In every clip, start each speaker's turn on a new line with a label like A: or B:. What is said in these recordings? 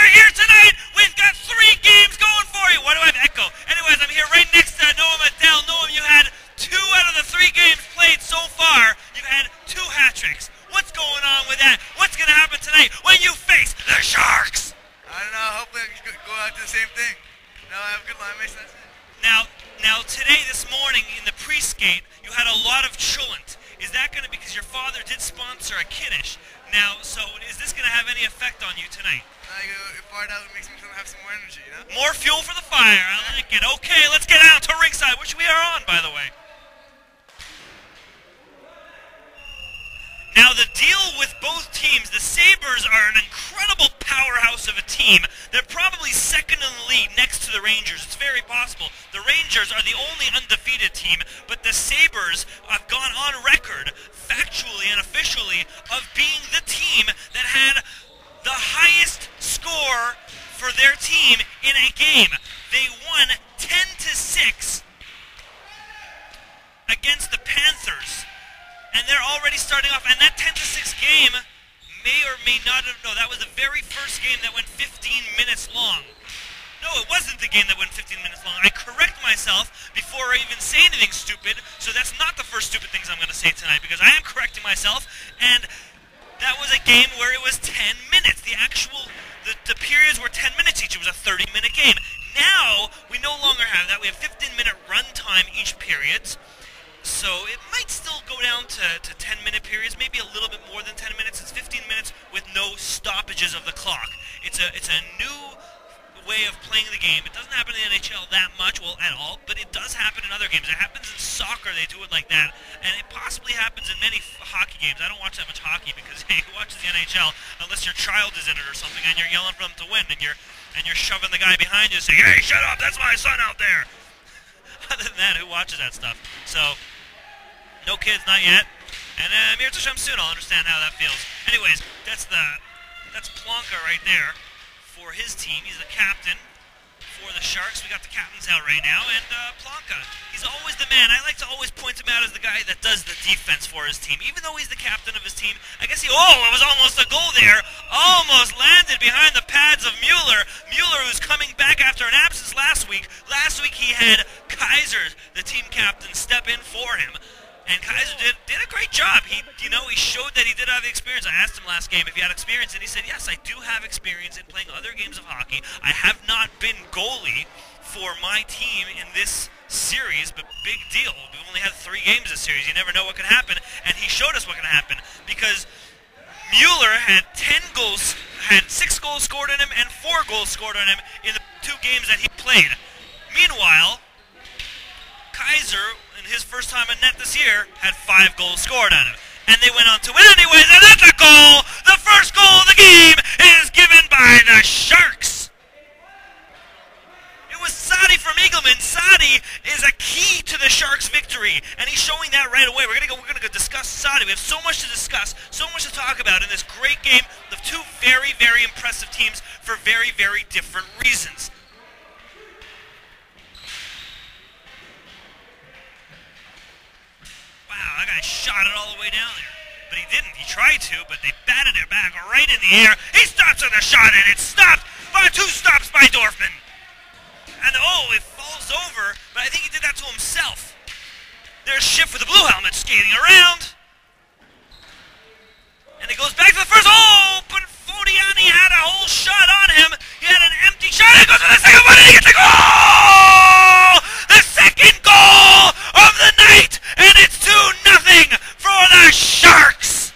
A: here tonight. We've got 3 games going for you. Why do I have echo? Anyways, I'm here right next to Noam Adele. Noam, you had 2 out of the 3 games played so far. You've had 2 hat tricks. What's going on with that? What's going to happen tonight when you face the Sharks?
B: I don't know. Hopefully I can go out to the same thing. No, I have good line mates. That's it.
A: Now today, this morning in the pre-skate, you had a lot of chulent. Is that going to, because your father did sponsor a kiddish? Now, so is this going to have any effect on you tonight?
B: It fired out, it makes me have some more energy, you know?
A: More fuel for the fire. I like it. Okay, let's get out to ringside, which we are on, by the way. Now, the deal with both teams, the Sabres are an incredible powerhouse of a team. They're probably second in the league next to the Rangers. It's very possible. The Rangers are the only undefeated team, but the Sabres have gone on record, factually and officially, of being the team that had the highest score for their team in a game. They won 10-6 against the Panthers. And they're already starting off, and that 10-6 game may or may not have, no, that was the very first game that went 15 minutes long. No, it wasn't the game that went 15 minutes long. I correct myself before I even say anything stupid, so that's not the first stupid things I'm going to say tonight, because I am correcting myself, and that was a game where it was 10 minutes. The periods were 10 minutes each. It was a 30-minute game. Now, we no longer have that. We have 15-minute run time each period. So it might still go down to 10-minute periods, maybe a little bit more than 10 minutes. It's 15 minutes with no stoppages of the clock. It's a new way of playing the game. It doesn't happen in the NHL that much, well, at all, but it does happen in other games. It happens in soccer, they do it like that, and it possibly happens in many hockey games. I don't watch that much hockey because, hey, who watches the NHL unless your child is in it or something and you're yelling for them to win and you're shoving the guy behind you saying, hey, shut up, that's my son out there. Other than that, who watches that stuff? So, no kids, not yet. And Mir Hashem soon, I'll understand how that feels. Anyways, that's Plonka right there for his team. He's the captain for the Sharks. We got the captains out right now, and Plonka, he's always the man. I like to always point him out as the guy that does the defense for his team. Even though he's the captain of his team, I guess it was almost a goal there. Almost landed behind the pads of Mueller. Mueller, who's coming back after an absence last week. Last week he had Kaiser, the team captain, step in for him. And Kaiser did a great job. He showed that he did have the experience. I asked him last game if he had experience, and he said, yes, I do have experience in playing other games of hockey. I have not been goalie for my team in this series, but big deal. We've only had 3 games this series. You never know what can happen, and he showed us what can happen because Mueller had 10 goals, had 6 goals scored on him and 4 goals scored on him in the 2 games that he played. Meanwhile, Kaiser, in his first time in net this year, had 5 goals scored on him. And they went on to win anyways, and that's a goal! The first goal of the game is given by the Sharks! It was Sadi from Eagleman. Sadi is a key to the Sharks' victory, and he's showing that right away. We're gonna go discuss Sadi. We have so much to discuss, so much to talk about in this great game of 2 very, very impressive teams for very, very different reasons. Wow, that guy shot it all the way down there. But he didn't. He tried to, but they batted it back right in the air. He stops on the shot, and it's stopped by 2 stops by Dorfman. And it falls over, but I think he did that to himself. There's Schiff with the blue helmet skating around. And it goes back to the first. But Fodiani had a whole shot on him. He had an empty shot. It goes to the second one, and he gets a goal! The second goal of the night, and it's 2-0 for the Sharks.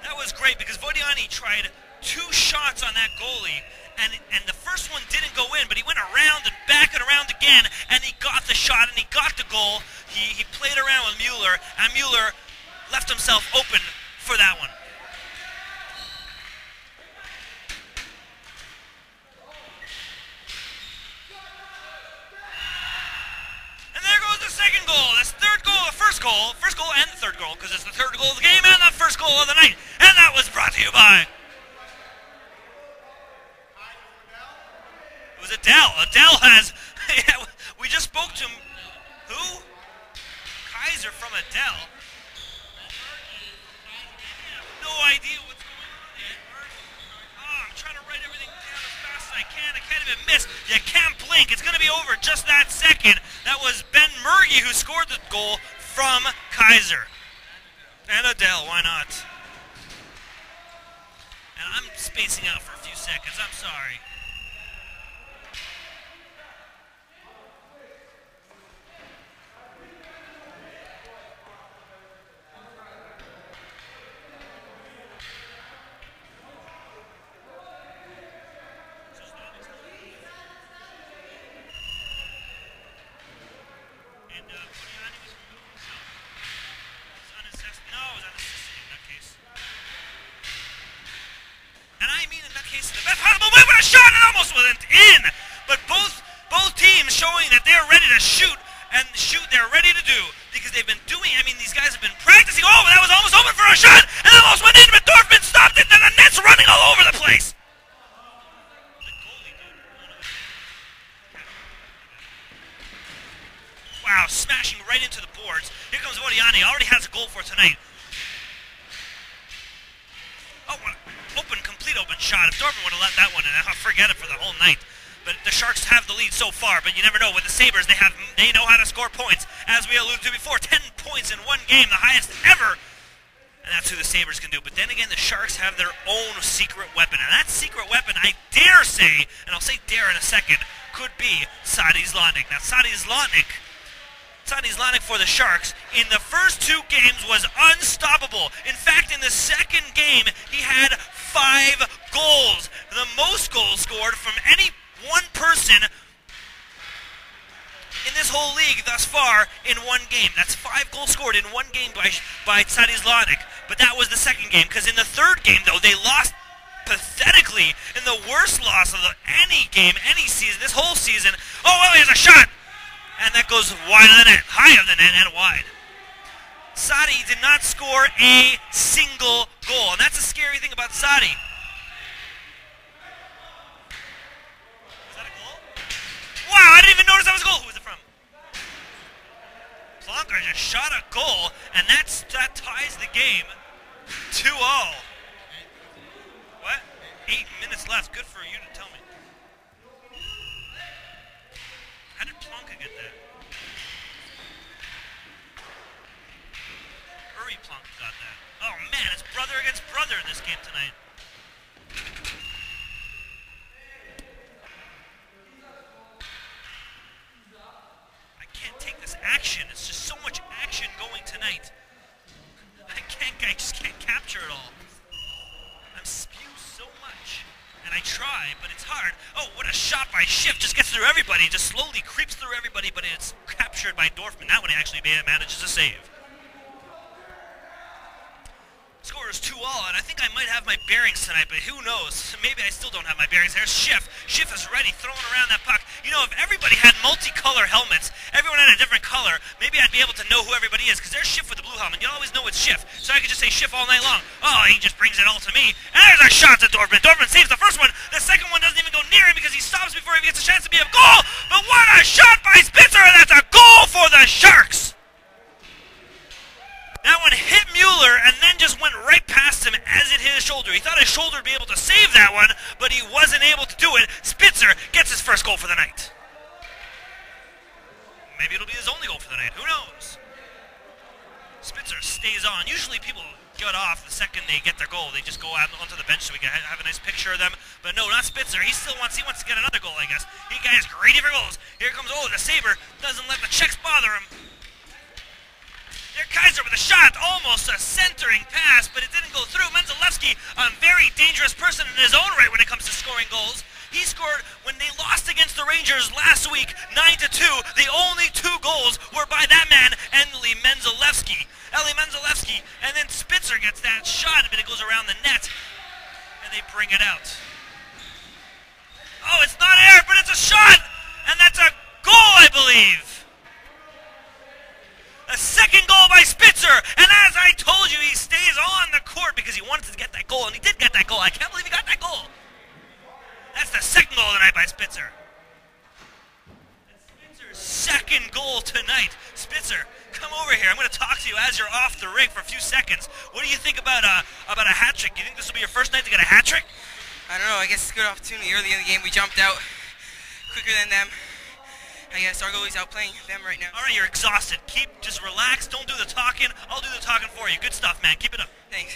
A: That was great because Vodiani tried 2 shots on that goalie, and the first one didn't go in, but he went around and back and around again, and he got the shot and he got the goal. He played around with Mueller, and Mueller left himself open for that one. And there goes the second goal. That's third goal, the first goal and the third goal, because it's the third goal of the game and the first goal of the night. And that was brought to you by... It was Adele. Adele has... we just spoke to him. Who? Kaiser from Adele. No idea what's going on there. I'm trying to write everything down. miss. You can't blink. It's going to be over just that second. That was Ben Murgy who scored the goal from Kaiser. And Adele, why not? And I'm spacing out for a few seconds. I'm sorry. Wasn't in, but both teams showing that they're ready to shoot and shoot they're ready to do because they've been doing. I mean, these guys have been practicing. Oh, that was almost open for a shot, and it almost went in, but Dorfman stopped it, and the net's running all over the place. The goalie, dude. Wow, smashing right into the boards. Here comes Vodiani. Already has a goal for tonight. Oh, complete open shot. If Dorfman would have let that one in, I'll forget it for the whole night. But the Sharks have the lead so far, but you never know. With the Sabres, they know how to score points. As we alluded to before, 10 points in one game, the highest ever. And that's who the Sabres can do. But then again, the Sharks have their own secret weapon. And that secret weapon, I dare say, and I'll say dare in a second, could be Sadi Zlotnick. Now, Sadi Zlotnick for the Sharks in the first two games was unstoppable. In fact, in the second game, he had 5 goals. The most goals scored from any one person in this whole league thus far in one game. That's 5 goals scored in one game by Sadi Zlotnick. But that was the second game, because in the third game, though, they lost pathetically in the worst loss of any game, any season, this whole season. Oh, well, here's a shot! And that goes wide of the net, high of the net, and wide. Sadi did not score a single goal, and that's a scary thing about Sadi. Is that a goal? Wow, I didn't even notice that was a goal. Who was it from? Plonker just shot a goal, and that ties the game 2-0. What? 8 minutes left. Good for you to tell me. How did Plonka get that? Plonka got that. Oh man, it's brother against brother in this game tonight. I can't take this action. It's just so much action going tonight. I just can't capture it all. I'm spewed so much. And I try, but it's hard. Oh, what a shot by Schiff. Just gets through everybody. Just slowly creeps through everybody, but it's captured by Dorfman. That one he actually manages to save. Score is 2-2, and I think I might have my bearings tonight, but who knows? Maybe I still don't have my bearings. There's Schiff. Schiff is ready, throwing around that puck. You know, if everybody had multicolor helmets, everyone had a different color, maybe I'd be able to know who everybody is, because there's Schiff with the blue helmet. You always know it's Schiff, so I could just say Schiff all night long. Oh, he just brings it all to me. And there's a shot to Dorfman. Dorfman saves the first one. The second one doesn't even go near him because he stops before he gets a chance to be a goal. But what a shot by Spitzer, and that's a goal for the Sharks! That one hit Mueller and then just went right past him as it hit his shoulder. He thought his shoulder would be able to save that one, but he wasn't able to do it. Spitzer gets his first goal for the night. Maybe it'll be his only goal for the night. Who knows? Spitzer stays on. Usually people get off the second they get their goal. They just go out onto the bench so we can have a nice picture of them. But no, not Spitzer. He wants to get another goal, I guess. He gets greedy for goals. Here comes, the Sabre. Doesn't let the checks bother him. There, Kaiser with a shot, almost a centering pass, but it didn't go through. Menzalewski, a very dangerous person in his own right when it comes to scoring goals. He scored when they lost against the Rangers last week, 9-2. The only 2 goals were by that man, Eli Menzalewski. And then Spitzer gets that shot, but it goes around the net, and they bring it out. Oh, it's not air, but it's a shot, and that's a goal, I believe. A second goal by Spitzer, and as I told you, he stays on the court because he wanted to get that goal, and he did get that goal. I can't believe he got that goal. That's the second goal tonight by Spitzer. And Spitzer's second goal tonight. Spitzer, come over here. I'm going to talk to you as you're off the rig for a few seconds. What do you think about a hat trick? Do you think this will be your first night to get a hat trick?
C: I don't know. I guess it's a good opportunity. Early in the game, we jumped out. quicker than them. I guess our goalie's outplaying them right now.
A: All right, you're exhausted. Just relax. Don't do the talking. I'll do the talking for you. Good stuff, man. Keep it up.
C: Thanks.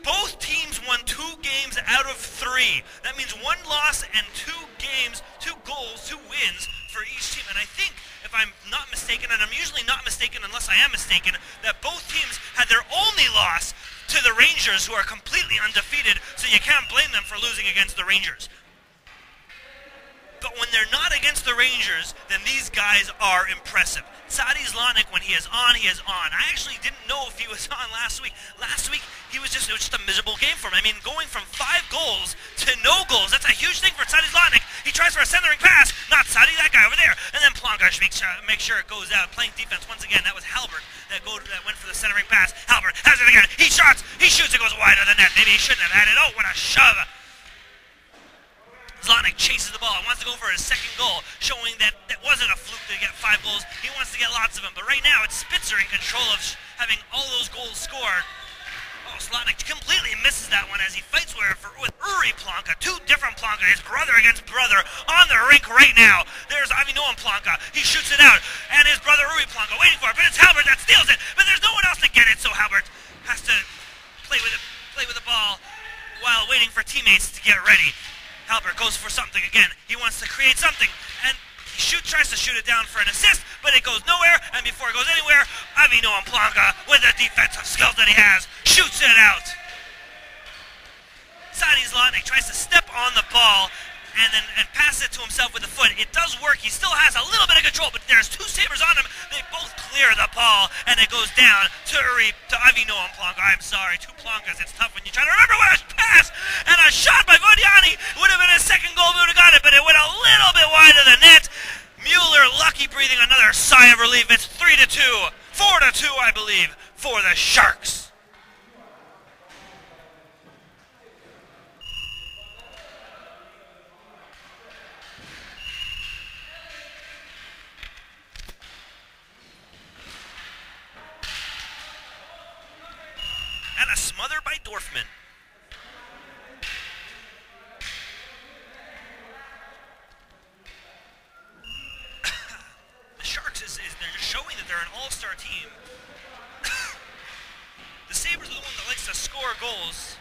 A: Both teams won 2 games out of 3. That means 1 loss and 2 games, 2 goals, 2 wins for each team. And I think, if I'm not mistaken, and I'm usually not mistaken unless I am mistaken, that both teams had their only loss to the Rangers, who are completely undefeated, so you can't blame them for losing against the Rangers. But when they're not against the Rangers, then these guys are impressive. Sadi Zlotnick, when he is on, he is on. I actually didn't know if he was on last week. Last week, it was just a miserable game for him. I mean, going from 5 goals to no goals, that's a huge thing for Sadi Zlotnick. He tries for a centering pass. Not Sadi, that guy over there. And then Plonka makes sure it goes out. Playing defense once again. That was Halbert that went for the centering pass. Halbert has it again. He shoots, it goes wide of the net. Maybe he shouldn't have had it. Oh, what a shove. Zlotnick chases the ball and wants to go for his second goal, showing that it wasn't a fluke to get 5 goals. He wants to get lots of them. But right now, it's Spitzer in control of having all those goals scored. Oh, Zlotnick completely misses that one as he fights with Uri Plonka. 2 different Plonka, his brother against brother, on the rink right now. There's Avinoam Plonka. He shoots it out. And his brother Uri Plonka waiting for it. But it's Halbert that steals it. But there's no one else to get it, so Halbert has to play with the ball while waiting for teammates to get ready. Halbert goes for something again. He wants to create something, and he tries to shoot it down for an assist, but it goes nowhere, and before it goes anywhere, Avinoam Plonka, with the defensive skills that he has, shoots it out. Sadi Zlotnick tries to step on the ball and pass it to himself with the foot. It does work. He still has a little bit of control, but there's 2 Sabres on him. They both clear the ball, and it goes down to Avinoam Plonka. I'm sorry, 2 Plonkas. It's tough when you try to remember what a pass and a shot by Vodiani. Would have been his second goal if he would have got it, but it went a little bit wide of the net. Mueller, lucky, breathing another sigh of relief. It's 3-2, 4-2, I believe, for the Sharks. And a smother by Dorfman. The Sharks, they're just showing that they're an all-star team. The Sabres are the one that likes to score goals.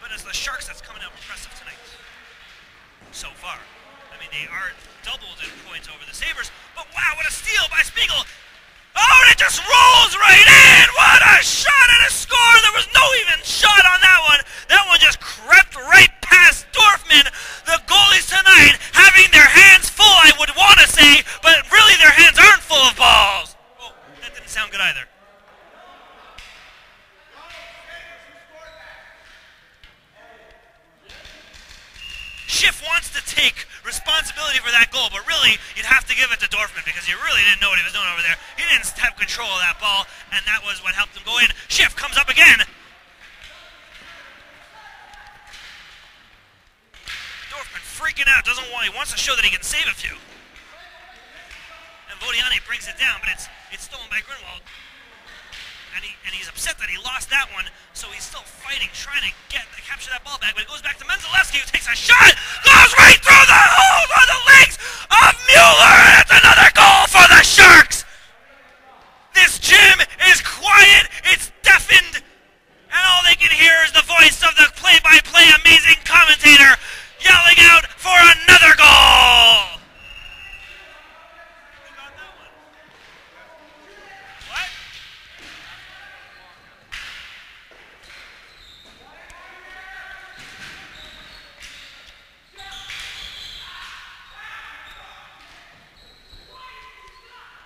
A: But it's the Sharks that's coming out impressive tonight. So far. I mean, they are doubled in points over the Sabres. But wow, what a steal by Spiegel! Oh, and it just rolls right in! What a shot and a score! There was no even shot on that one. That one just crept right past Dorfman. The goalies tonight having their hands full, I would want to say, but really their hands aren't full of balls. Oh, that didn't sound good either. Schiff wants to take responsibility for that goal, but really, you'd have to give it to Dorfman because he really didn't know what he was doing over there. He didn't have control of that ball, and that was what helped him go in. Schiff comes up again. Dorfman freaking out, he wants to show that he can save a few. And Vodiani brings it down, but it's stolen by Grunwald. And he's upset that he lost that one, so he's still fighting, trying to capture that ball back. But it goes back to Menzelewski, who takes a shot, goes right through the hole on the legs of Mueller, and it's another goal for the Sharks. This gym is quiet, it's deafened, and all they can hear is the voice of the play-by-play amazing commentator yelling out for another goal. Who got that one? What?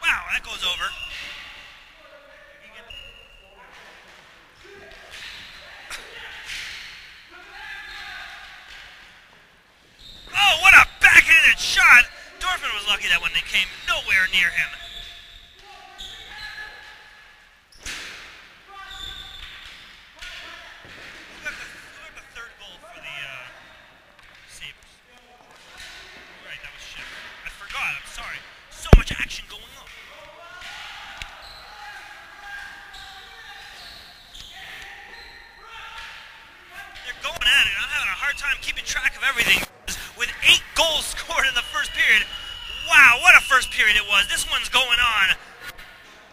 A: Wow, that goes over. Oh, what a backhanded shot! Dorfman was lucky that one came nowhere near him. Who got the third goal for the Sabres? Right, that was Schiff. I forgot, I'm sorry. So much action going on. They're going at it. I'm having a hard time keeping track of everything. with 8 goals scored in the first period. Wow, what a first period it was. This one's going on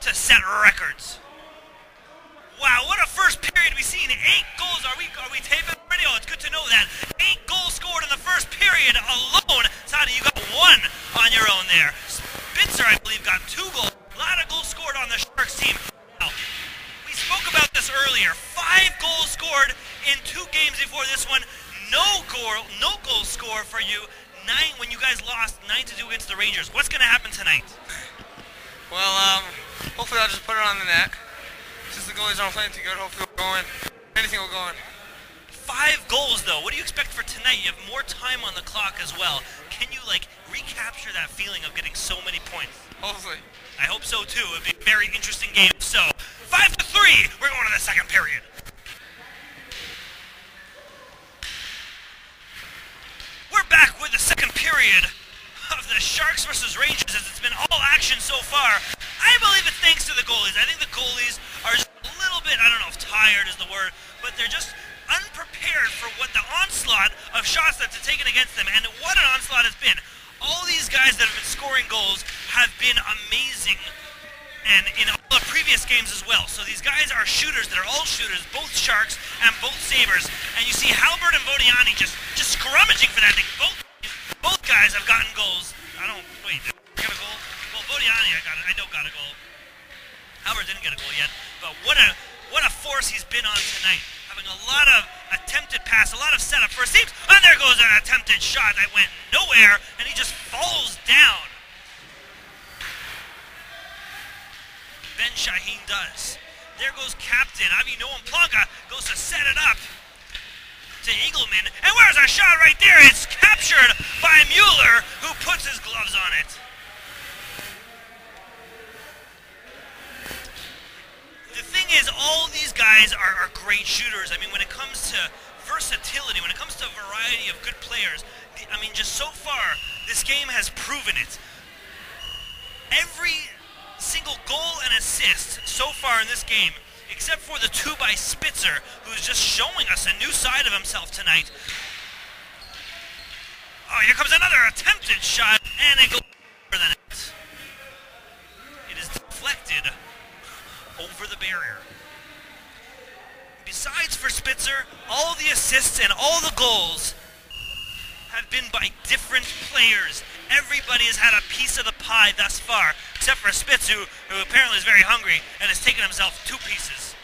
A: to set records. Wow, what a first period we've seen. 8 goals. Are we taping already? Oh, it's good to know that. 8 goals scored in the first period alone. Sadi, you got 1 on your own there. Spitzer, I believe, got 2 goals. A lot of goals scored on the Sharks team. Now, we spoke about this earlier. 5 goals scored in 2 games before this one. No goal score for you. 9 when you guys lost 9-2 against the Rangers. What's going to happen tonight?
D: Well, hopefully I'll just put it on the net. Since the goalies aren't playing too good, hopefully we'll go in. Anything will go in.
A: 5 goals, though. What do you expect for tonight? You have more time on the clock as well. Can you, recapture that feeling of getting so many points?
D: Hopefully.
A: I hope so, too. It'll be a very interesting game. So, 5-3. We're going to the second period. We're back with the second period of the Sharks versus Rangers, as it's been all action so far. I believe it's thanks to the goalies. I think the goalies are just a little bit, I don't know if tired is the word, but they're just unprepared for what the onslaught of shots that's taken against them, and what an onslaught has been. All these guys that have been scoring goals have been amazing, and in all the previous games as well. So these guys are shooters. They're all shooters, both Sharks and both Sabres. And you see Halbert and Vodiani just scrummaging for that thing. Both guys have gotten goals. Wait, did I get a goal? Well, Vodiani, I know got a goal. Halbert didn't get a goal yet, but what a force he's been on tonight. Having a lot of attempted pass, a lot of setup for teams, and there goes an attempted shot that went nowhere, and he just falls down. Ben Shaheen does. There goes captain Avi Noam Planka, goes to set it up to Eagleman, and where's our shot right there? It's captured by Mueller, who puts his gloves on it. The thing is, all these guys are great shooters. I mean, when it comes to versatility, when it comes to a variety of good players, just so far, this game has proven it. Every single goal and assist so far in this game, except for the 2 by Spitzer, who's just showing us a new side of himself tonight. Oh, here comes another attempted shot, and it goes over the net. It is deflected over the barrier. Besides for Spitzer, all the assists and all the goals have been by different players. Everybody has had a piece of the pie thus far, except for Spitz, who apparently is very hungry and has taken himself 2 pieces.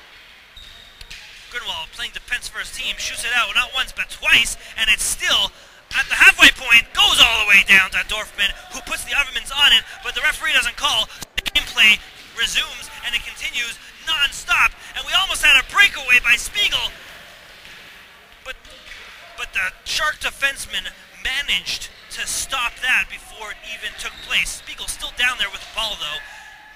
A: Grunwald, playing defense for his team, shoots it out not once but twice, and it's still at the halfway point, goes all the way down to Dorfman, who puts the Overmans on it, but the referee doesn't call. The gameplay resumes, and it continues non-stop, and we almost had a breakaway by Spiegel, but the Shark defenseman managed to stop that before it even took place. Spiegel's still down there with the ball, though.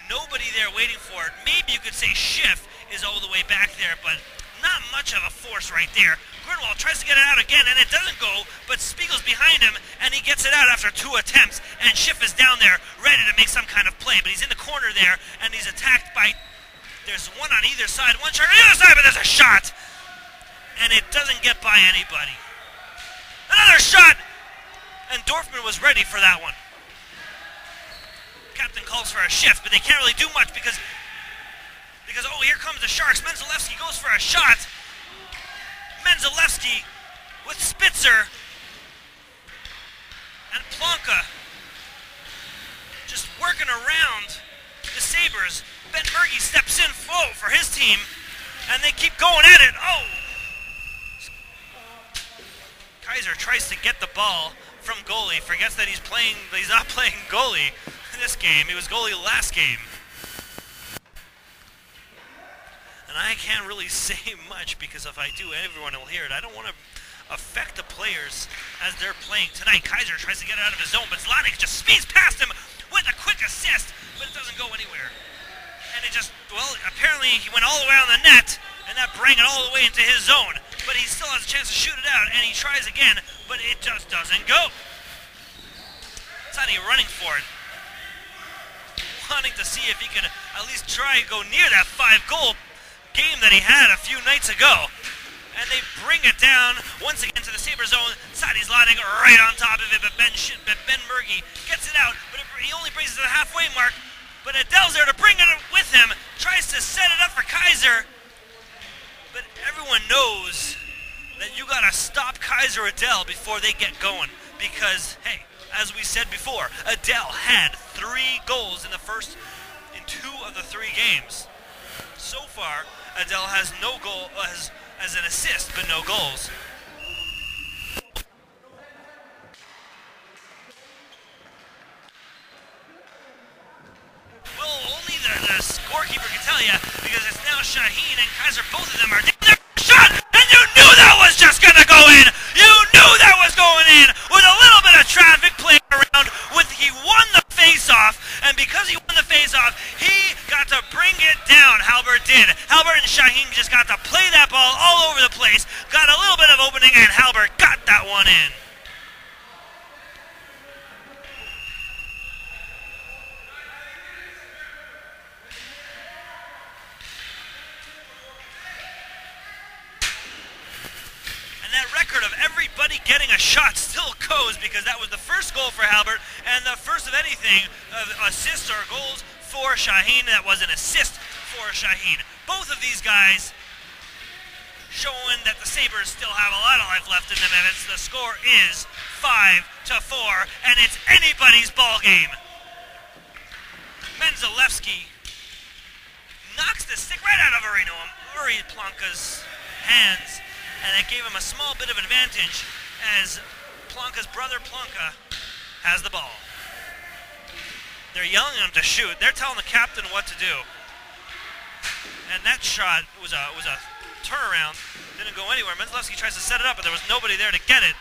A: Nobody there waiting for it. Maybe you could say Schiff is all the way back there, but not much of a force right there. Grunwald tries to get it out again, and it doesn't go, but Spiegel's behind him, and he gets it out after 2 attempts, and Schiff is down there ready to make some kind of play, but he's in the corner there, and he's attacked by... There's one on either side, one Shark on the other side, but there's a shot! And it doesn't get by anybody. Another shot! And Dorfman was ready for that one. Captain calls for a shift, but they can't really do much because oh, here comes the Sharks. Menzelewski goes for a shot. Menzelewski with Spitzer and Planka just working around the Sabres. Ben Berge steps in full for his team, and they keep going at it. Oh! Kaiser tries to get the ball from goalie, forgets that he's not playing goalie this game. He was goalie last game. And I can't really say much because if I do, everyone will hear it. I don't want to affect the players as they're playing tonight. Kaiser tries to get it out of his zone, but Zlanik just speeds past him with a quick assist, but it doesn't go anywhere. And it just, well, apparently he went all the way on the net, and that brought it all the way into his zone. But he still has a chance to shoot it out, and he tries again, but it just doesn't go. Sonny running for it, wanting to see if he can at least try to go near that 5-goal game that he had a few nights ago. and they bring it down once again to the Sabre zone. Sadi Zlotnik right on top of it, but Ben Murgy gets it out, but he only brings it to the halfway mark. But Adele's there to bring it with him, tries to set it up for Kaiser. But everyone knows that you gotta stop Kaiser Adele before they get going. Because, hey, as we said before, Adele had 3 goals in 2 of the 3 games. So far, Adele has no goal, as an assist, but no goals. Well, only the scorekeeper can tell you, because it's now Shaheen and Kaiser, both of them are down there. Shot! And you knew that was just gonna go in! You knew that was going in! With a little bit of traffic playing around, he won the face-off, and because he won the face-off, he got to bring it down. Halbert did. Halbert and Shaheen just got to play that ball all over the place, got a little bit of opening, and Halbert got that one in. That record of everybody getting a shot still goes, because that was the first goal for Halbert and the first of anything of assists or goals for Shaheen. That was an assist for Shaheen. Both of these guys showing that the Sabres still have a lot of life left in them, and the score is 5-4, and it's anybody's ball game. Menzalewski knocks the stick right out of Uri Planka's hands, and it gave him a small bit of advantage as Planka's brother Planka has the ball. They're yelling at him to shoot. They're telling the captain what to do. And that shot was a turnaround. Didn't go anywhere. Menzalewski tries to set it up, but there was nobody there to get it.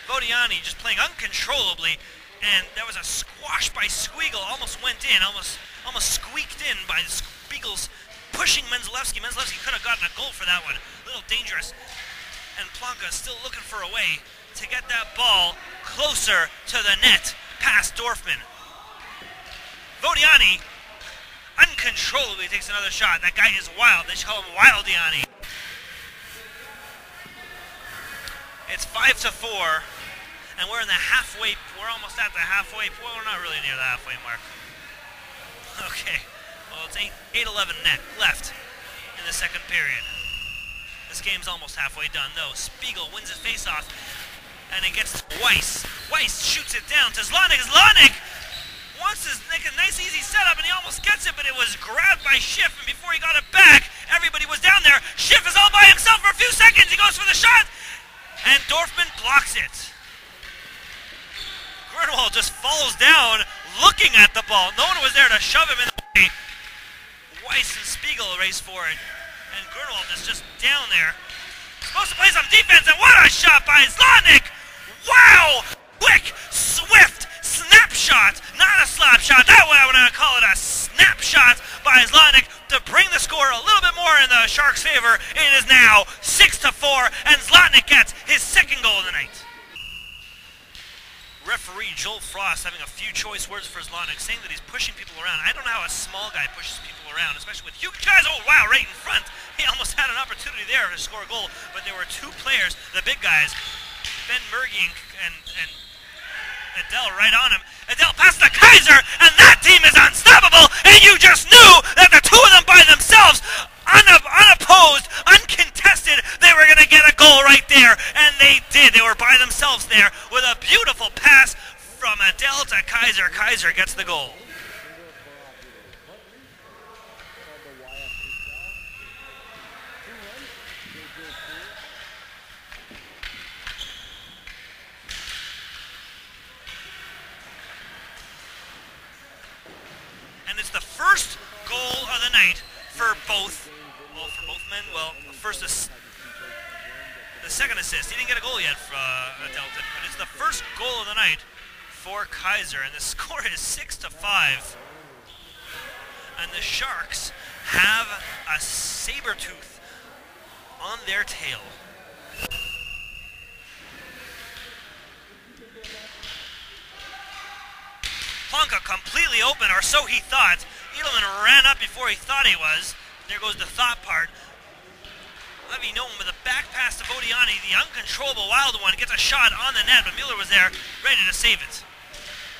A: Vodiani just playing uncontrollably, and there was a squash by Squeagle. Almost went in, almost squeaked in by Spiegel's pushing Menzalewski. Menzalewski could have gotten a goal for that one. A little dangerous. And Planka still looking for a way to get that ball closer to the net past Dorfman. Vodiani uncontrollably takes another shot. That guy is wild. They should call him Wildiani. It's 5-4, and we're in the halfway. We're almost at the halfway. Well, we're not really near the halfway mark. Okay. Well, it's 8-11 net left in the second period. This game's almost halfway done, though. Spiegel wins his faceoff, and it gets to Weiss. Weiss shoots it down to Zlotnik. Zlotnik wants to make a nice, easy setup, and he almost gets it, but it was grabbed by Schiff, and before he got it back, everybody was down there. Schiff is all by himself for a few seconds. He goes for the shot, and Dorfman blocks it. Grunwald just falls down looking at the ball. No one was there to shove him in the way. Weiss and Spiegel race for it, and Grunwald is just down there. Supposed to play some defense, and what a shot by Zlotnik! Wow! Quick, swift snapshot, not a slap shot. That way I would call it a snapshot by Zlotnik to bring the score a little bit more in the Sharks' favor. It is now 6-4, and Zlotnik gets his second goal of the night. Referee Joel Frost having a few choice words for Zlotnik, saying that he's pushing people around. I don't know how a small guy pushes people around, especially with huge guys. Oh, wow, right in front. He almost had an opportunity there to score a goal, but there were 2 players, the big guys, Ben Murgy and Adele right on him. Adele passed to Kaiser, and that team is unstoppable, and you just knew that the 2 of them by themselves, unopposed, uncontested, they were going to get a goal right there, and they did. They were by themselves there with a beautiful pass from Adele to Kaiser. Kaiser gets the goal. And it's the first goal of the night for both men. Well, the second assist. He didn't get a goal yet for Delton, but it's the first goal of the night for Kaiser, and the score is 6-5. And the Sharks have a saber-tooth on their tail. Planka completely open, or so he thought. Edelman ran up before he thought he was. There goes the thought part. Levy Nolan with a back pass to Bodiani, the uncontrollable wild one, gets a shot on the net, but Mueller was there, ready to save it.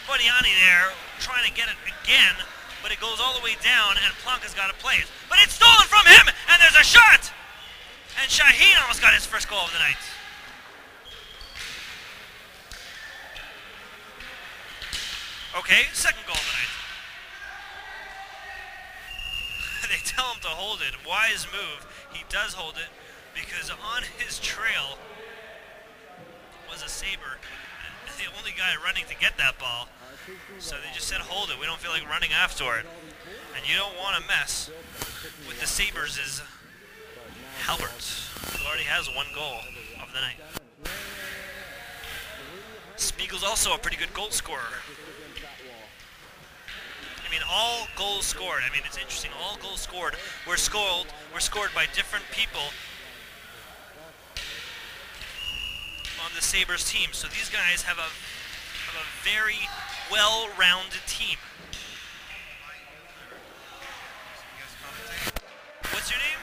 A: Bodiani there, trying to get it again, but it goes all the way down, and Planka's got to play it. But it's stolen from him, and there's a shot! And Shaheen almost got his first goal of the night. Okay, second goal of the night. They tell him to hold it. Wise move. He does hold it because on his trail was a Sabre. And the only guy running to get that ball. So they just said hold it. We don't feel like running after it. And you don't want to mess with the Sabres' Halbert, who already has one goal of the night. Spiegel's also a pretty good goal scorer. I mean, all goals scored. I mean, it's interesting. All goals scored were scored by different people on the Sabres team. So these guys have a very well-rounded team. What's your name?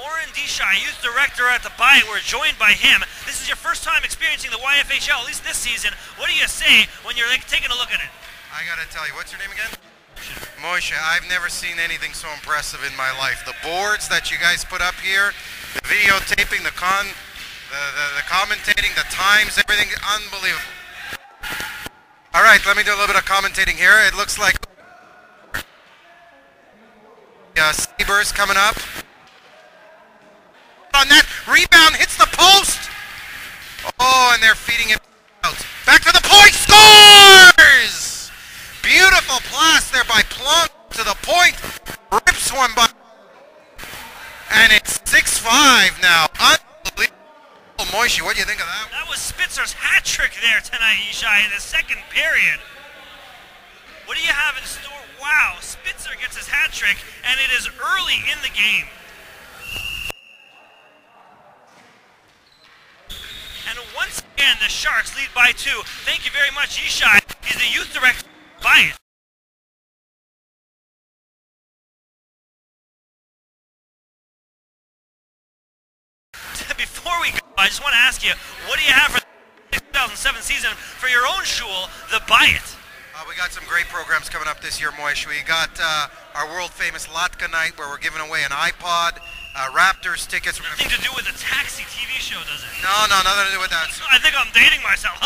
A: Oren Dishai, youth director at the Bayit. We're joined by him. This is your first time experiencing the YFHL, at least this season. What do you say when you're taking a look at it?
E: I gotta tell you, what's your name again? Moshe. I've never seen anything so impressive in my life. The boards that you guys put up here, the videotaping, the commentating, the times, everything, unbelievable. All right, let me do a little bit of commentating here. It looks like Sabres coming up. On that rebound, hits the post. Oh, and they're feeding it out. Back to the point, scores! Beautiful pass there by Plunk to the point. Rips one by. And it's 6-5 now. Unbelievable. Moishi, what do you think of that?
A: That was Spitzer's hat trick there tonight, Yishai, in the second period. What do you have in store? Wow, Spitzer gets his hat trick, and it is early in the game. And once again, the Sharks lead by 2. Thank you very much, Yishai. He's the youth director. Bayit. Before we go, I just want to ask you, what do you have for the 2007 season for your own shul, the Bayit?
E: We got some great programs coming up this year, Moish. We got our world-famous Latka night where we're giving away an iPod, Raptors tickets.
A: Nothing to do with the Taxi TV show, does it?
E: No, nothing to do with that.
A: I think I'm dating myself.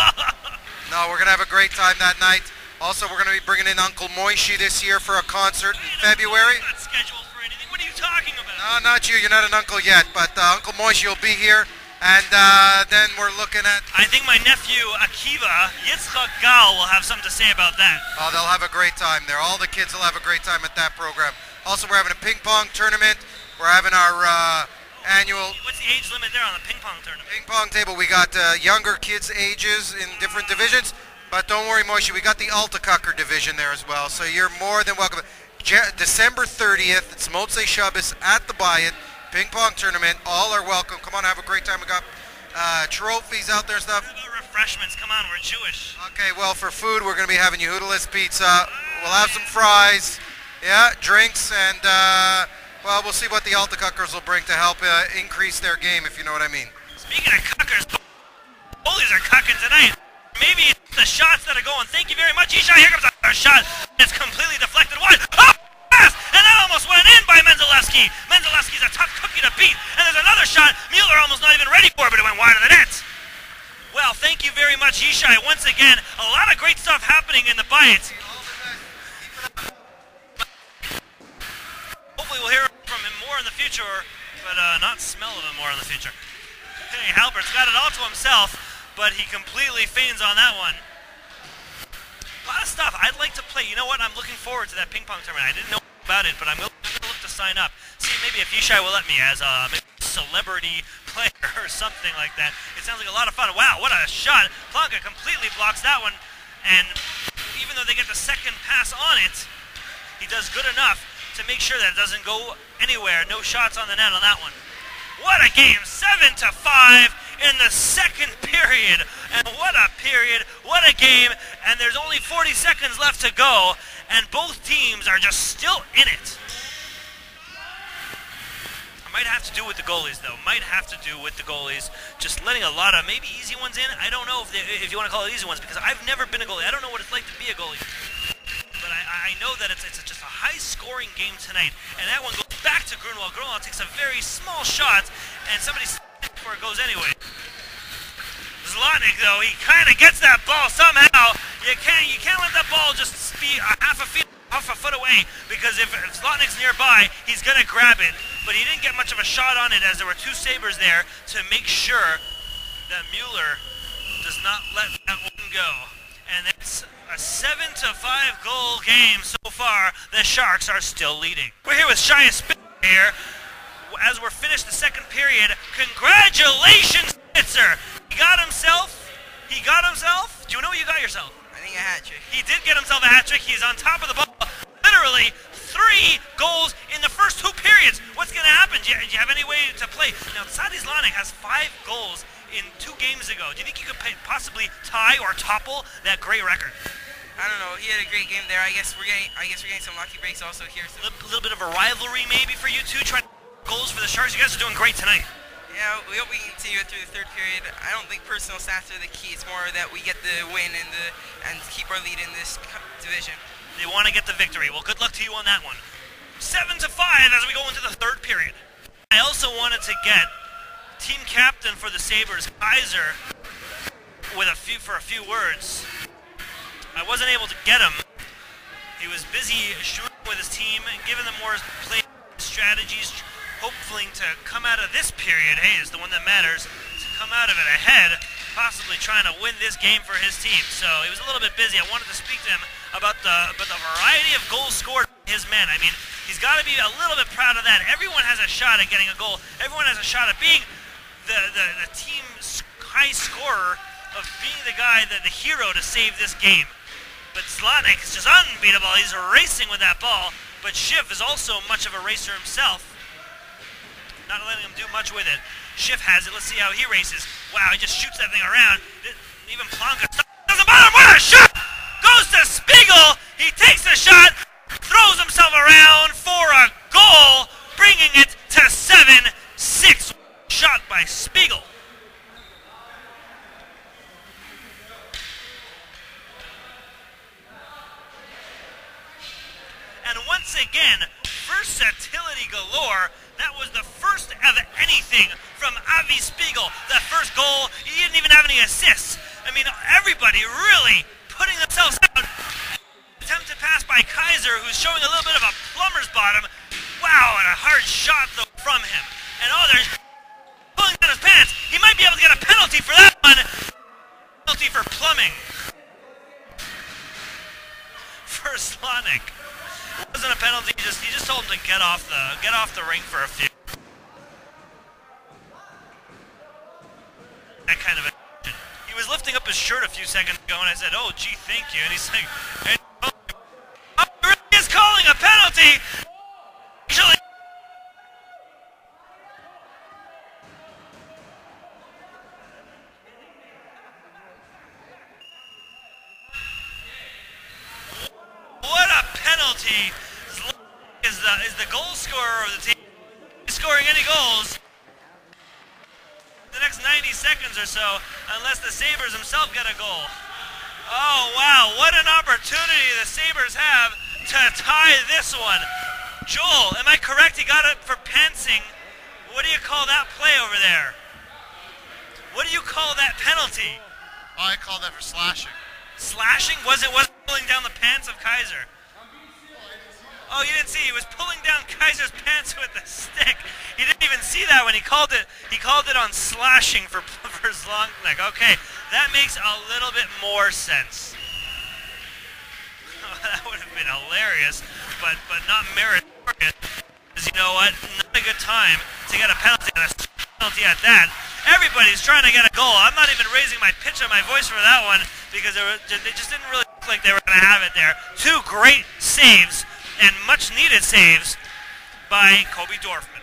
E: No, we're going to have a great time that night. Also, we're going to be bringing in Uncle Moishi this year for a concert in February.
A: I'm not scheduled for anything. What are you talking about?
E: No, not you. You're not an uncle yet, but Uncle Moishi will be here. And then we're looking at...
A: I think my nephew, Akiva, Yitzchak Gal, will have something to say about that.
E: Oh, they'll have a great time there. All the kids will have a great time at that program. Also, we're having a ping pong tournament. We're having our annual...
A: What's the age limit there on the ping pong tournament?
E: Ping pong table. We got younger kids' ages in different divisions. But don't worry, Moshe, we got the Alta Cucker division there as well, so you're more than welcome. December 30th, it's Motzei Shabbos at the Bayit, ping pong tournament. All are welcome. Come on, have a great time. We got trophies out there and stuff.
A: What about refreshments? Come on, we're Jewish.
E: Okay, well, for food, we're going to be having Yehuda's pizza. We'll have some fries, yeah, drinks, and, well, we'll see what the Alta Cuckers will bring to help increase their game, if you know what I mean.
A: Speaking of cuckers, goalies are cucking tonight. Maybe it's the shots that are going. Thank you very much, Isha. Here comes a shot. It's completely deflected wide. Oh, pass! And that almost went in by Menzelewski. Menzelewski's a tough cookie to beat. And there's another shot. Mueller almost not even ready for it, but it went wide of the net. Well, thank you very much, Ishai. Once again, a lot of great stuff happening in the Bayit. Hopefully we'll hear from him more in the future, but not smell of him more in the future. Hey, Halbert's got it all to himself, but he completely feigns on that one. A lot of stuff I'd like to play. You know what? I'm looking forward to that ping pong tournament. I didn't know about it, but I'm going to look to sign up. See maybe if Yishai will let me as a celebrity player or something like that. It sounds like a lot of fun. Wow, what a shot. Planka completely blocks that one. And even though they get the second pass on it, he does good enough to make sure that it doesn't go anywhere. No shots on the net on that one. What a game, 7-5 in the second period. And what a period, what a game. And there's only 40 seconds left to go. And both teams are just still in it. I Might have to do with the goalies, though. Might have to do with the goalies just letting a lot of maybe easy ones in. I don't know if you want to call it easy ones, because I've never been a goalie. I don't know what it's like to be a goalie. But I know that it's just a high-scoring game tonight. And that one goes back to Grunwald. Grunwald takes a very small shot, and somebody before it goes anyway. Zlotnick, though, he kind of gets that ball somehow. You can't let that ball just be half a foot away, because if Zlotnick's nearby, he's going to grab it. But he didn't get much of a shot on it, as there were two Sabres there to make sure that Mueller does not let that one go. And it's a 7-5 goal game so far. The Sharks are still leading. We're here with Shia Spitzer here as we're finished the second period. Congratulations, Spitzer! He got himself. Do you know what you got yourself?
C: I think a hat trick.
A: He did get himself a hat trick. He's on top of the ball. Literally 3 goals in the first 2 periods. What's going to happen? Do you have any way to play? Now, Sadi Zlotnick has 5 goals in 2 games ago. Do you think you could possibly tie or topple that great record?
C: I don't know. He had a great game there. I guess we're getting some lucky breaks also here. So.
A: A little bit of a rivalry maybe for you two. Trying goals for the Sharks. You guys are doing great tonight.
C: Yeah, we hope we can continue it through the third period. I don't think personal stats are the key. It's more that we get the win and keep our lead in this division.
A: They want to get the victory. Well, good luck to you on that one. 7-5 as we go into the third period. I also wanted to get team captain for the Sabres, Kaiser, with a few words. I wasn't able to get him. He was busy shooting with his team and giving them more play strategies, hopefully to come out of this period, hey, is the one that matters, to come out of it ahead, possibly trying to win this game for his team. So he was a little bit busy. I wanted to speak to him about the variety of goals scored by his men. I mean, he's got to be a little bit proud of that. Everyone has a shot at getting a goal. Everyone has a shot at being the team's high scorer, of being the guy, the hero to save this game. But Zlotnick is just unbeatable. He's racing with that ball. But Schiff is also much of a racer himself. Not letting him do much with it. Schiff has it. Let's see how he races. Wow, he just shoots that thing around. Even Plonka doesn't bother him. What a shot! Goes to Spiegel. He takes the shot, throws himself around for a goal, bringing it to 7-6. Shot by Spiegel. And once again, versatility galore. That was the first of anything from Avi Spiegel. That first goal, he didn't even have any assists. I mean, everybody really putting themselves out. Attempted pass by Kaiser, who's showing a little bit of a plumber's bottom. Wow, and a hard shot though from him. And they're pulling down his pants. He might be able to get a penalty for that one. Penalty for plumbing. For Zlotnick. It wasn't a penalty. He just told him to get off the ring for a few. That kind of a. He was lifting up his shirt a few seconds ago, and I said, "Oh, gee, thank you." And he's like, "Oh, he really is calling a penalty." Actually. What a penalty! Zlotnick is the goal scorer of the team. He's scoring any goals the next 90 seconds or so, unless the Sabres themselves get a goal. Oh wow, what an opportunity the Sabres have to tie this one. Joel, am I correct? He got it for pantsing. What do you call that play over there? What do you call that penalty?
E: Oh, I call that for slashing.
A: Slashing? Wasn't pulling down the pants of Kaiser. Oh, you didn't see. He was pulling down Kaiser's pants with the stick. He didn't even see that when he called it. He called it on slashing for Zlotnick. Okay, that makes a little bit more sense. That would have been hilarious, but not meritorious. Because you know what? Not a good time to get a penalty, and a penalty at that. Everybody's trying to get a goal. I'm not even raising my pitch on my voice for that one because they just didn't really look like they were going to have it there. 2 great saves and much needed saves by Kobe Dorfman.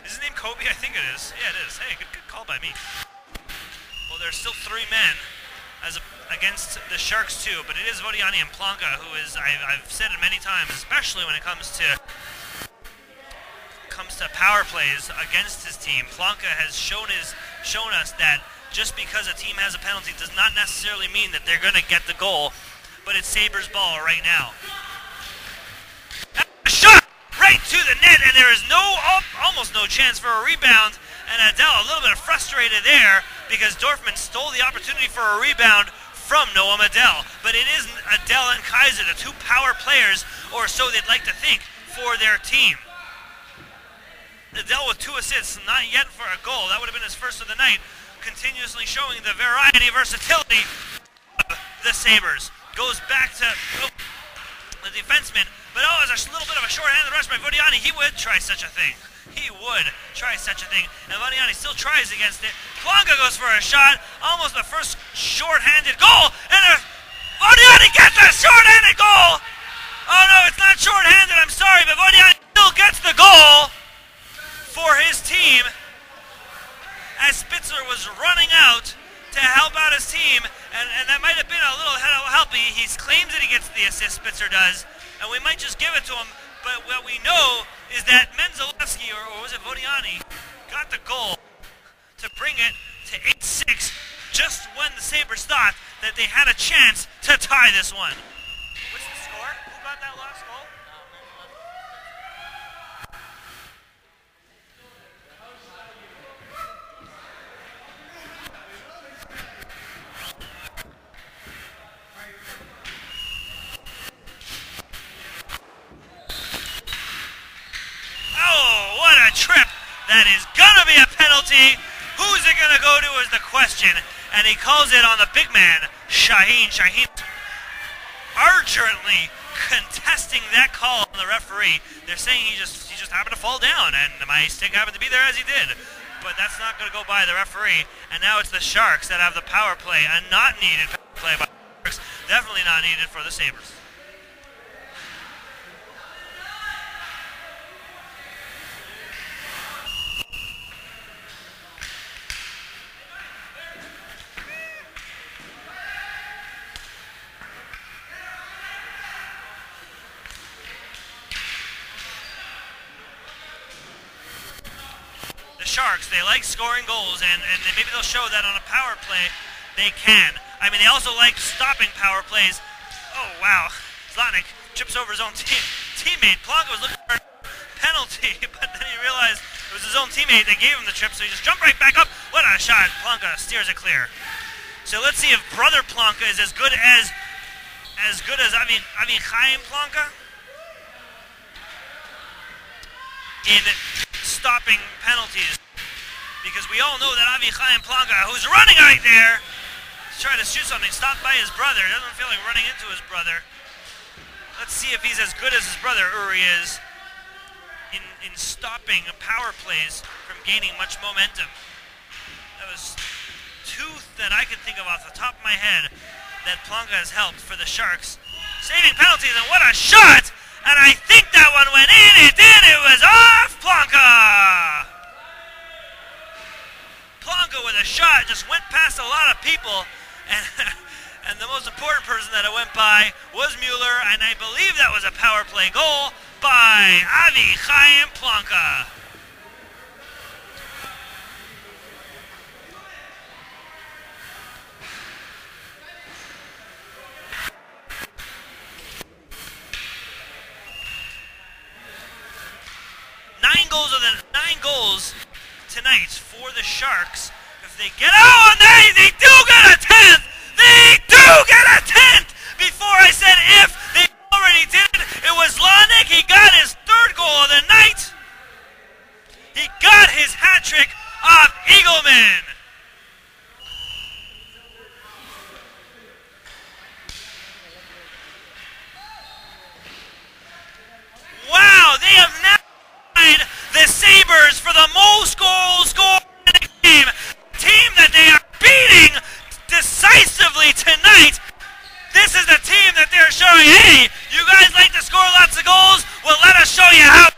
A: Is his name Kobe? I think it is. Yeah, it is. Hey, good call by me. Well, there's still 3 men against the Sharks too, but it is Vodiani and Plonka who is, I've said it many times, especially when it comes to power plays against his team. Plonka has shown us that just because a team has a penalty does not necessarily mean that they're going to get the goal, but it's Sabres' ball right now. A shot right to the net, and there is almost no chance for a rebound, and Adele a little bit frustrated there because Dorfman stole the opportunity for a rebound from Noam Adele. But it is Adele and Kaiser, the two power players, or so they'd like to think, for their team. Adele with 2 assists, not yet for a goal. That would have been his first of the night, continuously showing the variety, versatility of the Sabres. Goes back to the defenseman, but there's a little bit of a short-handed rush by Vodiani. He would try such a thing. He would try such a thing. And Vodiani still tries against it. Plonka goes for a shot, almost the first short-handed goal, and Vodiani gets a short-handed goal! Oh no, it's not short-handed, I'm sorry, but Vodiani still gets the goal for his team as Spitzer was running out to help out his team, and that might have been a little helpy. He claims that he gets the assist, Spitzer does, and we might just give it to him, but what we know is that Menzelewski, or was it Vodiani, got the goal to bring it to 8-6 just when the Sabres thought that they had a chance to tie this one. What's the score? Who got that last goal? Oh, what a trip! That is gonna be a penalty. Who's it gonna go to is the question, and he calls it on the big man, Shaheen. Shaheen urgently contesting that call on the referee. They're saying he just happened to fall down, and my stick happened to be there as he did. But that's not gonna go by the referee, and now it's the Sharks that have the power play, a not needed power play by the Sharks. Definitely not needed for the Sabres. Sharks, they like scoring goals, and maybe they'll show that on a power play they can. I mean, they also like stopping power plays. Oh, wow. Zlotnick trips over his own teammate. Plonka was looking for a penalty, but then he realized it was his own teammate that gave him the trip, so he just jumped right back up. What a shot. Plonka steers it clear. So let's see if brother Plonka is as good as Avichaim Plonka in stopping penalties, because we all know that Avichaim Plonka, who's running right there, is trying to shoot something, stopped by his brother. Doesn't feel like running into his brother. Let's see if he's as good as his brother Uri is in stopping power plays from gaining much momentum. That was two that I can think of off the top of my head that Plonka has helped for the Sharks. Saving penalties, and what a shot! And I think that one went in. It did. It was off Plonka. Plonka with a shot just went past a lot of people, and the most important person that it went by was Mueller, and I believe that was a power play goal by Avichaim Plonka. Nine goals tonight for the Sharks. If they get and they do get a 10th! They do get a 10th! Before I said if, they already did it. It was Zlotnick. He got his 3rd goal of the night. He got his hat trick off Eagleman. Wow, they have now the Sabres for the most goals scored in a game. Team that they are beating decisively tonight. This is the team that they're showing, hey, you guys like to score lots of goals? Well, let us show you how.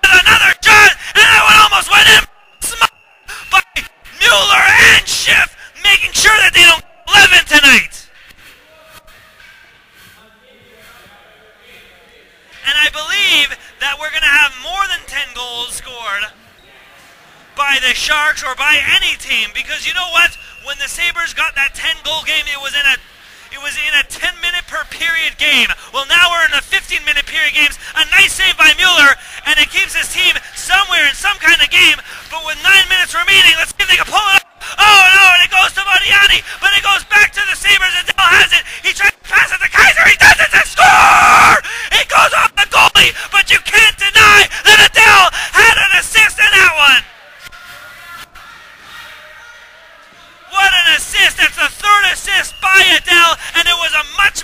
A: Another shot, and that one almost went in. By Mueller. the Sharks or by any team, because you know what? When the Sabres got that 10-goal game, it was in a 10-minute per period game. Well, now we're in a 15-minute period games. A nice save by Mueller, and it keeps his team somewhere in some kind of game. But with 9 minutes remaining, let's see if they can pull it up. Oh no, and it goes to Modiani, but it goes back to the Sabres. Adele has it. He tries to pass it to Kaiser. He does it to score! It goes off the goalie, but you can't deny that Adele had an assist in that one. What an assist! That's the third assist by Adele, and it was a much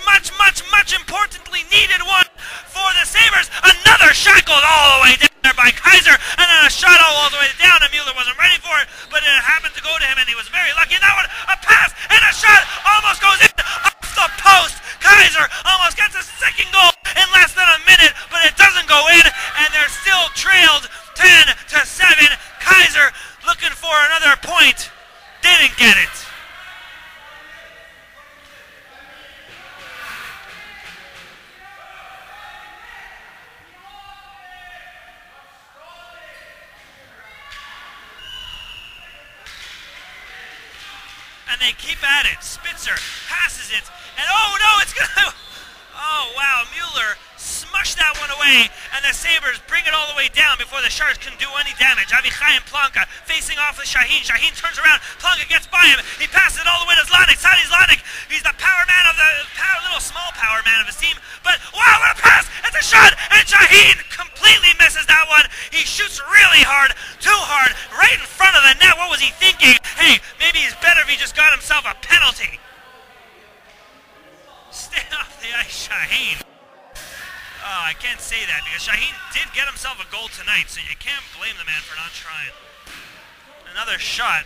A: importantly needed one for the Sabres. Another shot goes all the way down there by Kaiser, and then a shot all the way down, and Mueller wasn't ready for it, but it happened to go to him, and he was very lucky. And that one, a pass, and a shot almost goes in off the post. Kaiser almost gets a second goal in less than a minute, but it doesn't go in, and they're still trailed 10-7. Kaiser looking for another point. Didn't get it. And they keep at it. Spitzer passes it, and oh no, it's gonna... Oh wow, Mueller smushed that one away, and the Sabres bring it all the way down before the Sharks can do any damage. Avichai and Planka facing off with Shaheen. Shaheen turns around, Planka gets by him. He passes it all the way to Zlanik. Sadi Zlanik, he's the power man of the little small power man of his team. But wow, what a pass! It's a shot, and Shaheen completely misses that one. He shoots really hard, too hard, right in front of the net. What was he thinking? Hey, maybe he's better if he just got himself a penalty. Stay off the ice, Shaheen. Oh, I can't say that because Shaheen did get himself a goal tonight, so you can't blame the man for not trying. Another shot,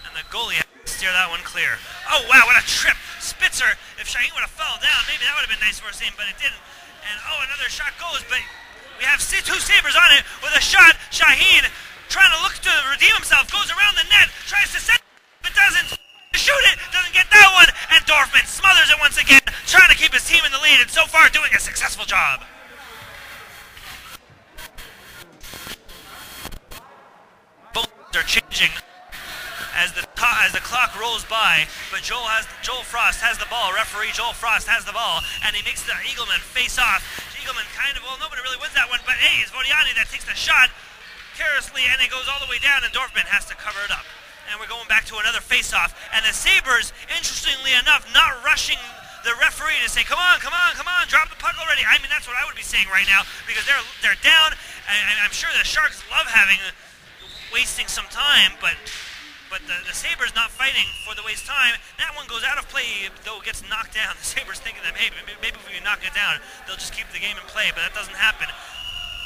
A: and the goalie had to steer that one clear. Oh wow, what a trip! Spitzer, if Shaheen would have fell down, maybe that would have been nice for a team, but it didn't. And oh, another shot goes, but we have two Sabres on it with a shot. Shaheen trying to look to redeem himself, goes around the net, tries to set, but doesn't. Shoot it, doesn't get that one, and Dorfman smothers it once again, trying to keep his team in the lead, and so far doing a successful job. Both are changing as the clock rolls by, but Joel Frost has the ball. Referee Joel Frost has the ball, and he makes the Eagleman face off. Eagleman kind of, well, nobody really wins that one, but hey, it's Vodiani that takes the shot carelessly, and it goes all the way down, and Dorfman has to cover it up. And we're going back to another face-off. And the Sabres, interestingly enough, not rushing the referee to say, come on, drop the puck already. I mean, that's what I would be saying right now because they're down. And I'm sure the Sharks love wasting some time, but the Sabres not fighting for the waste time. That one goes out of play, though it gets knocked down. The Sabres thinking that, hey, maybe if we knock it down, they'll just keep the game in play, but that doesn't happen.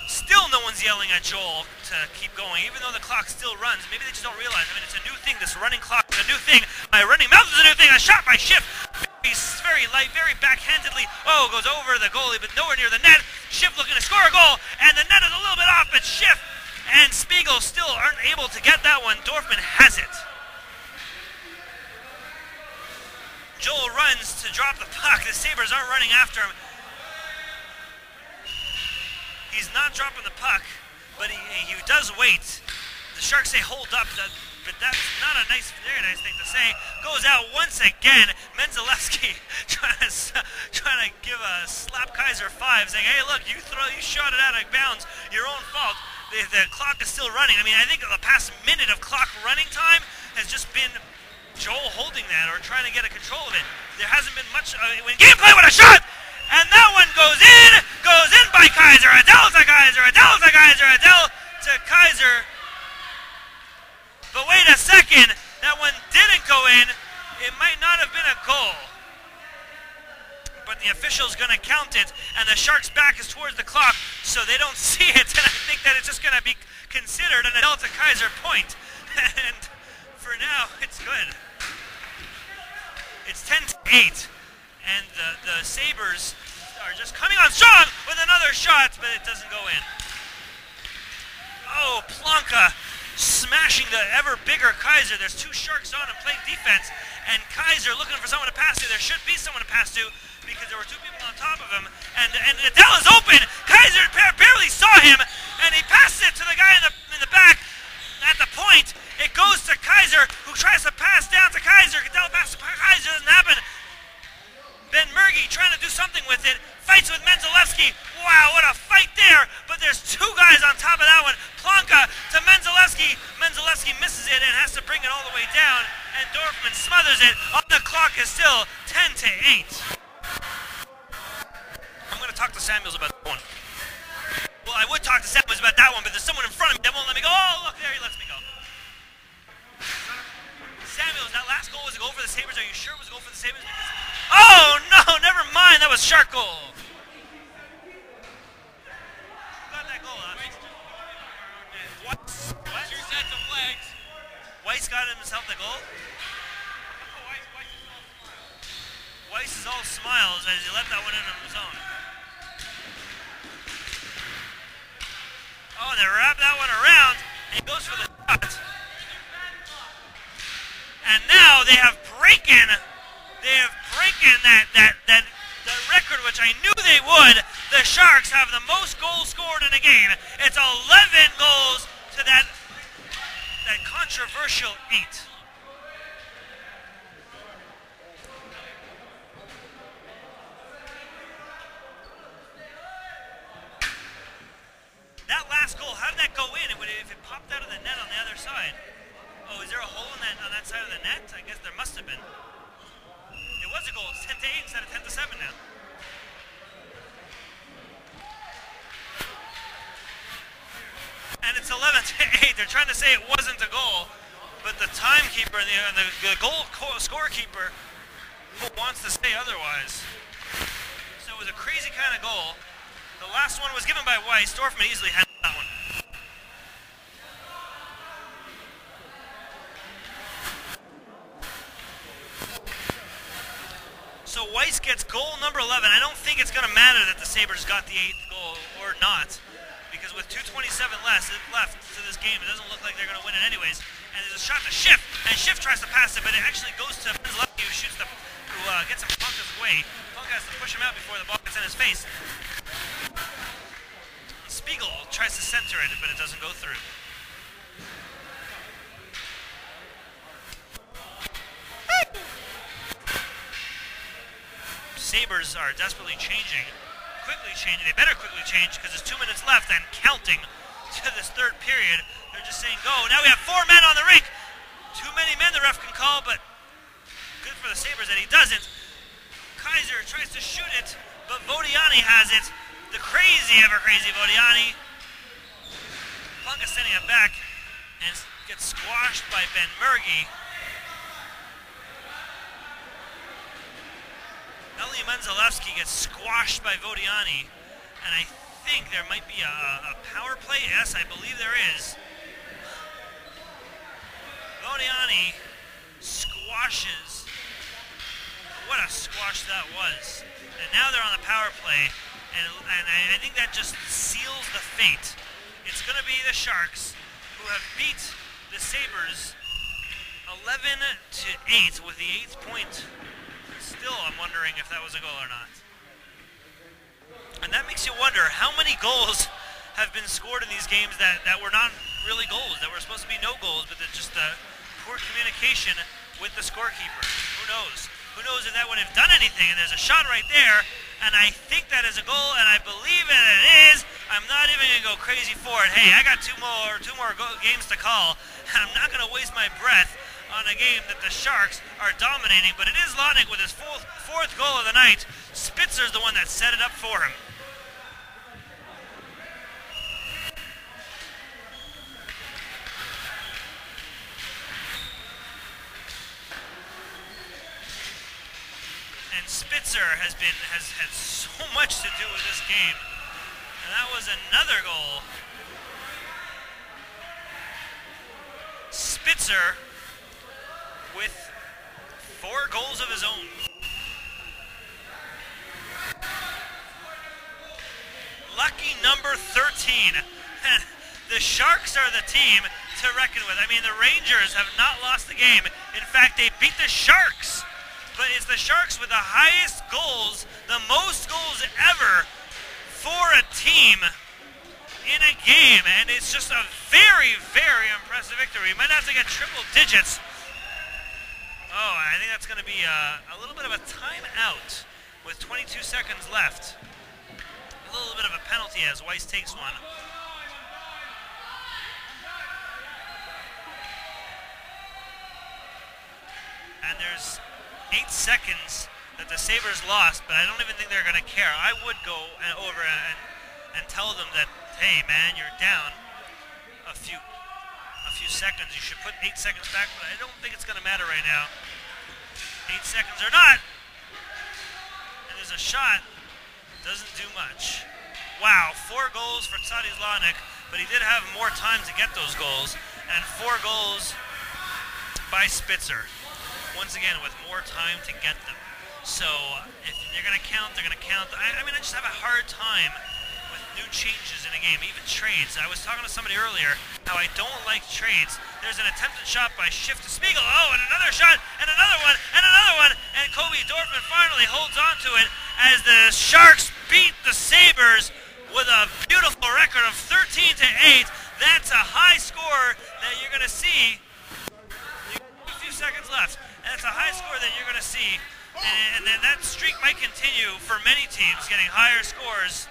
A: Still no one's yelling at Joel to keep going, even though the clock still runs. Maybe they just don't realize. I mean, it's a new thing. This running clock is a new thing. My running mouth is a new thing. A shot by Schiff. Very light, very backhandedly. Oh, goes over the goalie, but nowhere near the net. Schiff looking to score a goal, and the net is a little bit off, but Schiff and Spiegel still aren't able to get that one. Dorfman has it. Joel runs to drop the puck. The Sabres aren't running after him. He's not dropping the puck, but he does wait. The Sharks say hold up, but that's not a very nice thing to say. Goes out once again. Menzelewski trying to give a slap Kaiser 5, saying, hey, look, you shot it out of bounds. Your own fault. The clock is still running. I mean, I think the past minute of clock running time has just been Joel holding that or trying to get a control of it. There hasn't been much. Gameplay with a shot! And that one goes in by Kaiser. Adele to Kaiser, Adele to Kaiser, Adele to Kaiser. But wait a second, that one didn't go in. It might not have been a goal. But the official's going to count it, and the Sharks' back is towards the clock, so they don't see it. And I think that it's just going to be considered an Adele to Kaiser point. And for now, it's good. It's 10-8. And the Sabres are just coming on strong with another shot, but it doesn't go in. Oh, Planka smashing the ever bigger Kaiser. There's two Sharks on him playing defense, and Kaiser looking for someone to pass to. There should be someone to pass to because there were two people on top of him. And Adele is open. Kaiser barely saw him, and he passes it to the guy in the back. goes to Kaiser, who tries to pass down to Kaiser. Cadell pass to Kaiser, doesn't happen. Ben Murgy trying to do something with it. Fights with Menzalewski. Wow, what a fight there. But there's two guys on top of that one. Plonka to Menzalewski. Menzalewski misses it and has to bring it all the way down. And Dorfman smothers it. On the clock is still 10-8. I'm going to talk to Samuels about that one. Well, I would talk to Samuels about that one, but there's someone in front of me that won't let me go. Oh, look, there he lets me go. Samuels, that last goal was a goal for the Sabres. Are you sure it was a goal for the Sabres? Oh, no, never mind. That was Shark goal. Who got that goal, huh? Weiss. What? 2 sets of flags. Weiss got himself the goal? Weiss is all smiles as he let that one in on his own. Oh, they wrap that one around, and he goes for the shot. And now they have breaking that record, which I knew they would. The Sharks have the most goals scored in a game. It's 11 goals to that controversial 8. That last goal, how did that go in? If it popped out of the net on the other side. Oh, is there a hole in on that side of the net? I guess there must have been. It was a goal. It's 10-8 instead of 10-7 now. And it's 11-8. They're trying to say it wasn't a goal, but the timekeeper and the goal scorekeeper wants to say otherwise. So it was a crazy kind of goal. The last one was given by Weiss. Dorfman easily had that one. So Weiss gets goal number 11. I don't think it's going to matter that the Sabres got the 8th goal or not, because with 2:27 left to this game, it doesn't look like they're going to win it anyways. And there's a shot to Schiff, and Schiff tries to pass it, but it actually goes to Menzalewski, who gets him Plonka's way. Plonka has to push him out before the ball gets in his face. Spiegel tries to center it, but it doesn't go through. Sabres are desperately changing. Quickly changing. They better quickly change because there's 2 minutes left and counting to this third period. They're just saying go. Now we have 4 men on the rink. Too many men the ref can call, but good for the Sabres that he doesn't. Kaiser tries to shoot it, but Vodiani has it. The crazy, ever crazy Vodiani. Plonka sending it back and gets squashed by Ben Murgy. Eli Menzalewski gets squashed by Vodiani, and I think there might be a power play. Yes, I believe there is. Vodiani squashes. What a squash that was. And now they're on the power play, and I think that just seals the fate. It's going to be the Sharks who have beat the Sabres 11-8 with the 8th point. Still, I'm wondering if that was a goal or not. And that makes you wonder how many goals have been scored in these games that were not really goals, that were supposed to be no goals, but that just poor communication with the scorekeeper. Who knows? Who knows if that would have done anything? And there's a shot right there, and I think that is a goal, and I believe it is. I'm not even going to go crazy for it. Hey, I got two more games to call, and I'm not going to waste my breath on a game that the Sharks are dominating, but it is Lotnick with his fourth goal of the night. Spitzer's the one that set it up for him. And Spitzer has had so much to do with this game. And that was another goal. Spitzer with 4 goals of his own. Lucky number 13. The Sharks are the team to reckon with. I mean, the Rangers have not lost the game. In fact, they beat the Sharks. But it's the Sharks with the highest goals, the most goals ever for a team in a game, and it's just a very, very impressive victory. We might have to get triple digits. Oh, I think that's going to be a little bit of a timeout with 22 seconds left. A little bit of a penalty as Weiss takes one. And there's 8 seconds that the Sabres lost, but I don't even think they're going to care. I would go over and tell them that, hey man, you're down a few seconds. You should put 8 seconds back, but I don't think it's going to matter right now. 8 seconds or not. And there's a shot. Doesn't do much. Wow, 4 goals for Tsadi Zlanik, but he did have more time to get those goals. And 4 goals by Spitzer. Once again, with more time to get them. So, if they're going to count, they're going to count. I mean, I just have a hard time with new changes in a game, even trades. I was talking to somebody earlier how I don't like trades. There's an attempted shot by Schiff to Spiegel. Oh, and another shot, and another one, and another one. And Kobe Dorfman finally holds on to it as the Sharks beat the Sabres with a beautiful record of 13-8. That's a high score that you're going to see. A few seconds left. And it's a high score that you're going to see. And then that streak might continue for many teams, getting higher scores